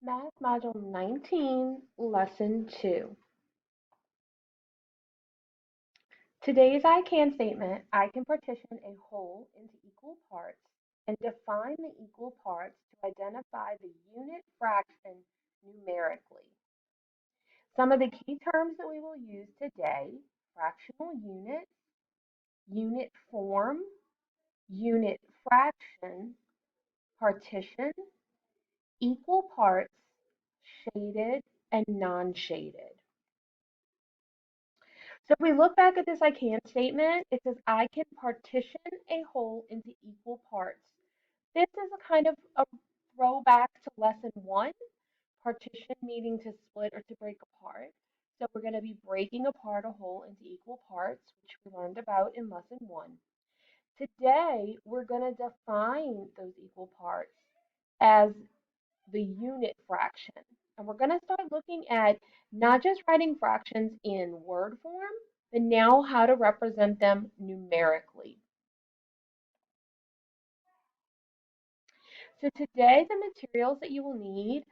Math Module 19, Lesson 2. Today's I can statement, I can partition a whole into equal parts and define the equal parts to identify the unit fraction numerically. Some of the key terms that we will use today: fractional unit, unit form, unit fraction, partition, equal parts, shaded, and non-shaded. So if we look back at this I can statement, it says I can partition a whole into equal parts. This is a kind of a throwback to lesson 1, partition meaning to split or to break apart. So we're going to be breaking apart a whole into equal parts, which we learned about in lesson 1. Today, we're going to define those equal parts as the unit fraction. And we're going to start looking at not just writing fractions in word form, but now how to represent them numerically. So today, the materials that you'll need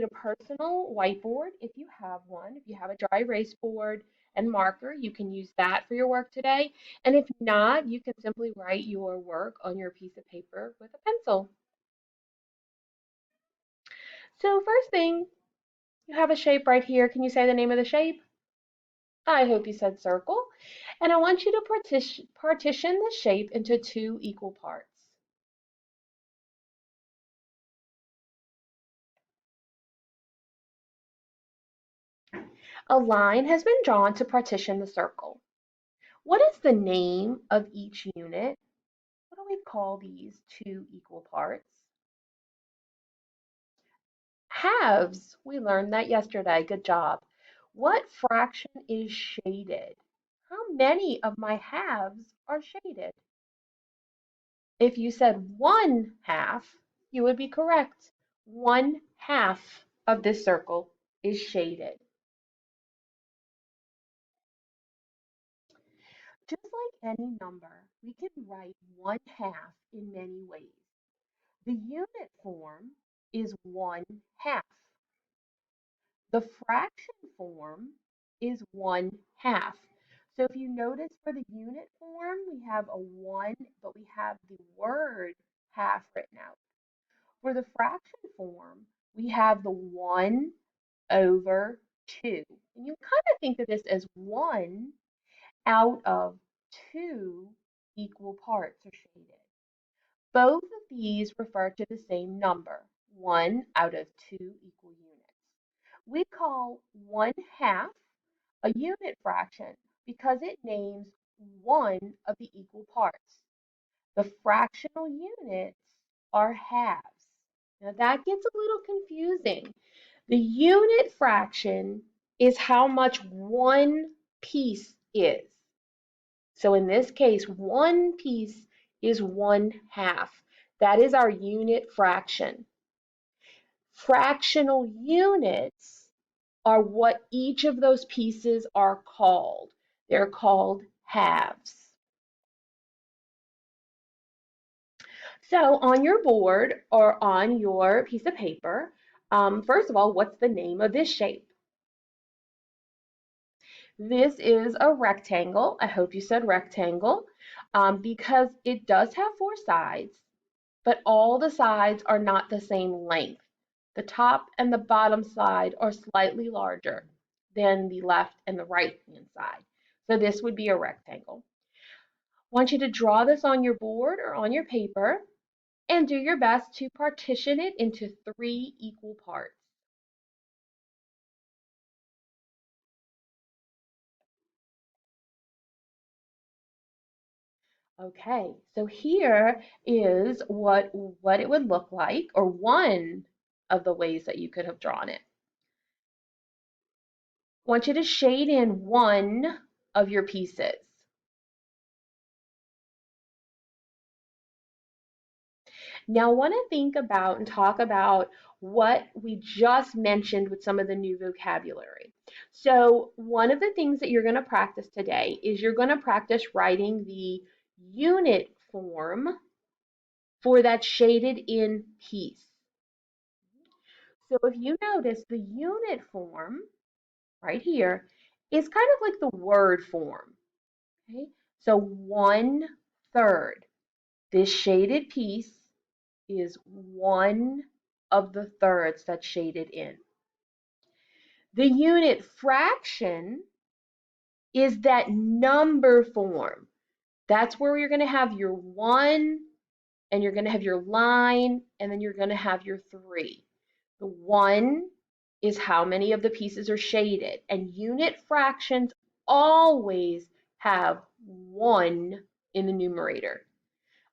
a personal whiteboard if you have one. If you have a dry erase board and marker, you can use that for your work today. And if not, you can simply write your work on your piece of paper with a pencil. So first thing, you have a shape right here. Can you say the name of the shape? I hope you said circle. And I want you to partition the shape into 2 equal parts. A line has been drawn to partition the circle. What is the name of each unit? What do we call these 2 equal parts? Halves. We learned that yesterday. Good job. What fraction is shaded? How many of my halves are shaded? If you said 1/2, you would be correct. 1/2 of this circle is shaded. Just like any number, we can write 1/2 in many ways. The unit form is 1/2. The fraction form is 1/2. So if you notice for the unit form, we have a 1, but we have the word half written out. For the fraction form, we have the 1/2. And you kind of think of this as 1 out of 2 equal parts are shaded. Both of these refer to the same number, 1 out of 2 equal units. We call 1/2 a unit fraction because it names one of the equal parts. The fractional units are halves. Now that gets a little confusing. The unit fraction is how much one piece is. So in this case, one piece is 1/2. That is our unit fraction. Fractional units are what each of those pieces are called. They're called halves. So on your board or on your piece of paper, first of all, what's the name of this shape? This is a rectangle. I hope you said rectangle because it does have 4 sides, but all the sides are not the same length. The top and the bottom side are slightly larger than the left and the right hand side. So this would be a rectangle. I want you to draw this on your board or on your paper and do your best to partition it into 3 equal parts. Okay, so here is what it would look like, or one of the ways that you could have drawn it. I want you to shade in one of your pieces. Now I want to think about and talk about what we just mentioned with some of the new vocabulary. So one of the things that you're going to practice today is you're going to practice writing the unit form for that shaded in piece. So if you notice, the unit form right here is kind of like the word form. Okay, so 1/3. This shaded piece is one of the thirds that's shaded in. The unit fraction is that number form. That's where you're going to have your 1, and you're going to have your line, and then you're going to have your 3. The 1 is how many of the pieces are shaded, and unit fractions always have 1 in the numerator.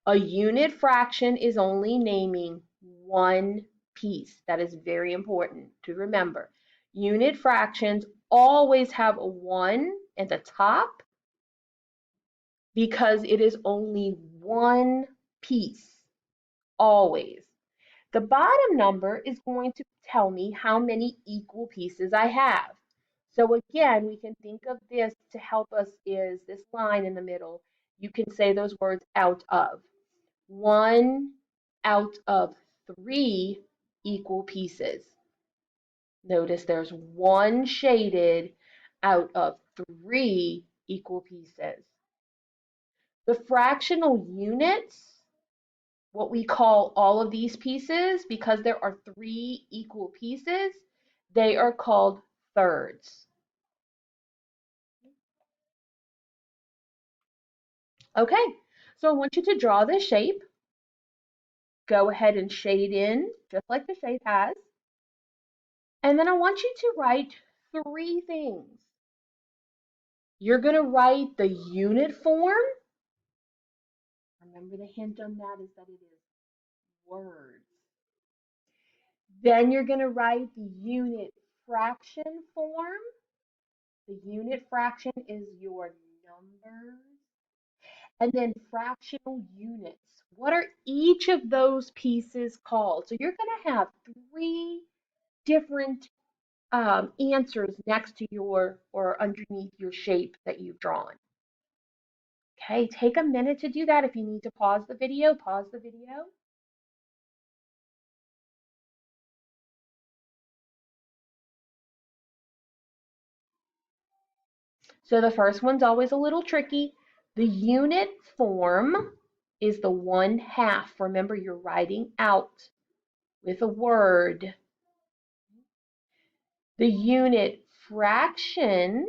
A unit fraction is only naming one piece. That is very important to remember. Unit fractions always have a 1 at the top because it is only one piece, always. The bottom number is going to tell me how many equal pieces I have. So again, we can think of this to help us is this line in the middle. You can say those words out of. 1 out of 3 equal pieces. Notice there's 1 shaded out of 3 equal pieces. The fractional units, what we call all of these pieces, because there are 3 equal pieces, they are called thirds. Okay, so I want you to draw this shape. Go ahead and shade in, just like the shape has. And then I want you to write 3 things. You're going to write the unit form. Remember, the hint on that is that it is words. Then you're going to write the unit fraction form. The unit fraction is your numbers. And then fractional units. What are each of those pieces called? So you're going to have 3 different answers next to your or underneath your shape that you've drawn. Okay, take a minute to do that. If you need to pause the video, pause the video. So the first one's always a little tricky. The unit form is the 1/2. Remember, you're writing out with a word. The unit fraction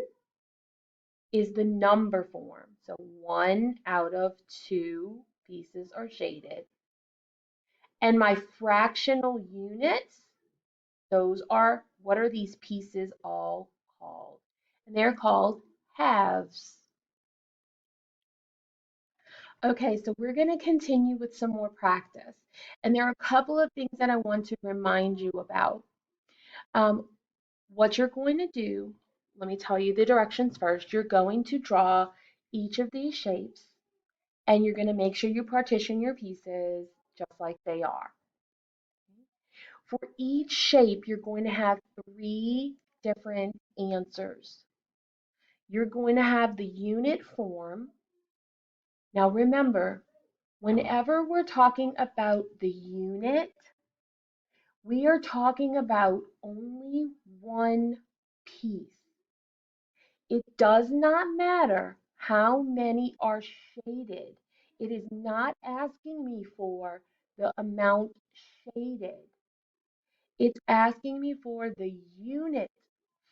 is the number form. So 1 out of 2 pieces are shaded. And my fractional units, those are, what are these pieces all called? And they're called halves. Okay, so we're going to continue with some more practice. And there are a couple of things that I want to remind you about. What you're going to do, let me tell you the directions first. You're going to draw each of these shapes, and you're going to make sure you partition your pieces just like they are. For each shape, you're going to have 3 different answers. You're going to have the unit form. Now remember, whenever we're talking about the unit, we are talking about only one piece. It does not matter how many are shaded. It is not asking me for the amount shaded. It's asking me for the unit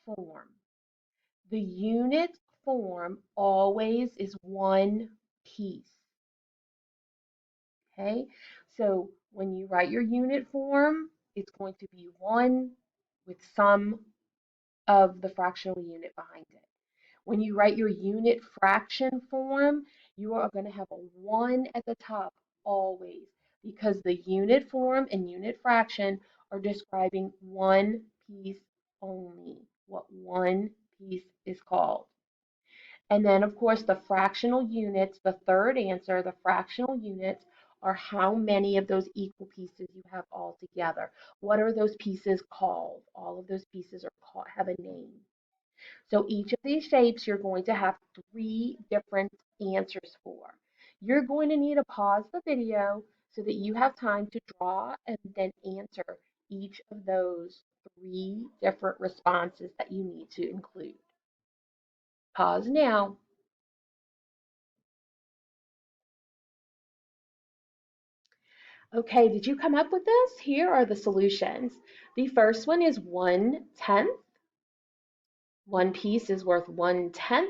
form. The unit form always is one piece. Okay, so when you write your unit form, it's going to be 1 with some of the fractional unit behind it. When you write your unit fraction form, you are going to have a 1 at the top always, because the unit form and unit fraction are describing one piece only, what one piece is called. And then, of course, the fractional units, the third answer, the fractional units are how many of those equal pieces you have all together. What are those pieces called? All of those pieces are called, have a name. So each of these shapes you're going to have 3 different answers for. You're going to need to pause the video so that you have time to draw and then answer each of those three different responses that you need to include. Pause now. Okay, did you come up with this? Here are the solutions. The first one is 1/10. One piece is worth 1/10.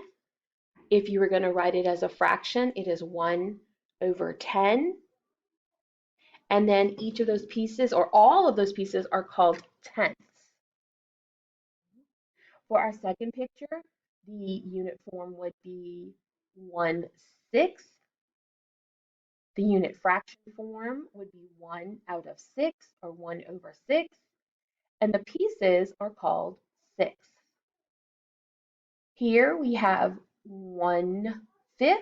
If you were going to write it as a fraction, it is 1/10. And then each of those pieces, or all of those pieces, are called tenths. For our second picture, the unit form would be 1/6. The unit fraction form would be 1/6 or 1/6. And the pieces are called sixths. Here we have 1/5,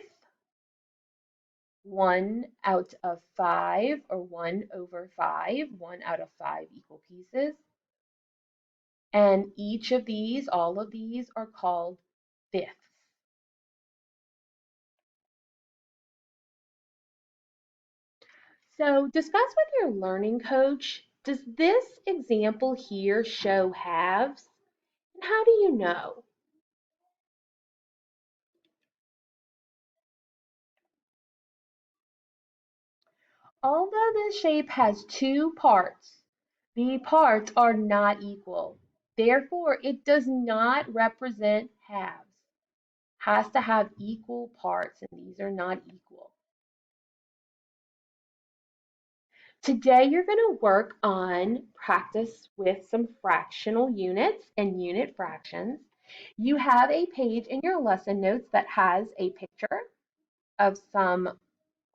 1/5 or 1/5, 1/5 equal pieces. And each of these, all of these are called fifths. So discuss with your learning coach, does this example here show halves? And how do you know? Although this shape has two parts, the parts are not equal. Therefore, it does not represent halves. Has to have equal parts, and these are not equal. Today, you're going to work on practice with some fractional units and unit fractions. You have a page in your lesson notes that has a picture of some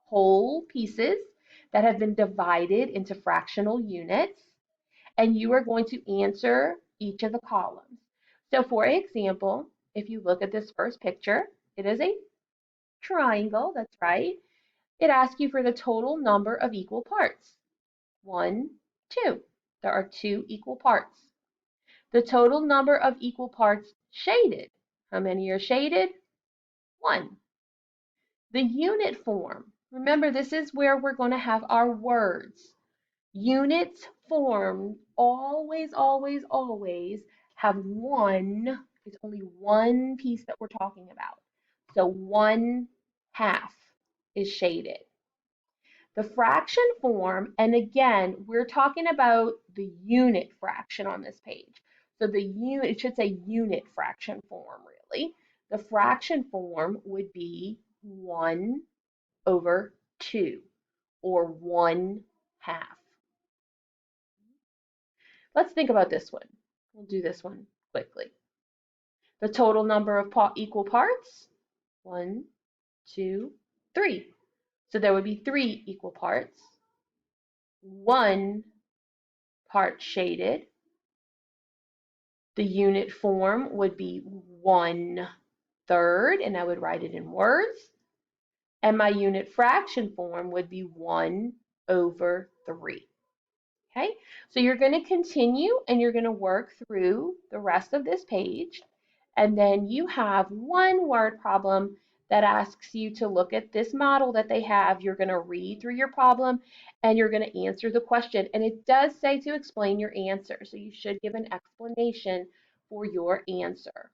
whole pieces that have been divided into fractional units, and you are going to answer each of the columns. So for example, if you look at this first picture, it is a triangle, that's right. It asks you for the total number of equal parts. 1, 2. There are 2 equal parts. The total number of equal parts shaded. How many are shaded? 1. The unit form. Remember, this is where we're going to have our words. Units formed always, always, always have one, it's only one piece that we're talking about. So 1/2 is shaded. The fraction form, and again, we're talking about the unit fraction on this page. So the unit, it should say unit fraction form really. The fraction form would be 1/2 or 1/2. Let's think about this one. We'll do this one quickly. The total number of equal parts, 1, 2, 3. So there would be 3 equal parts. 1 part shaded. The unit form would be 1/3, and I would write it in words. And my unit fraction form would be 1/3. Okay, so you're going to continue and you're going to work through the rest of this page. And then you have one word problem that asks you to look at this model that they have. You're going to read through your problem and you're going to answer the question. And it does say to explain your answer. So you should give an explanation for your answer.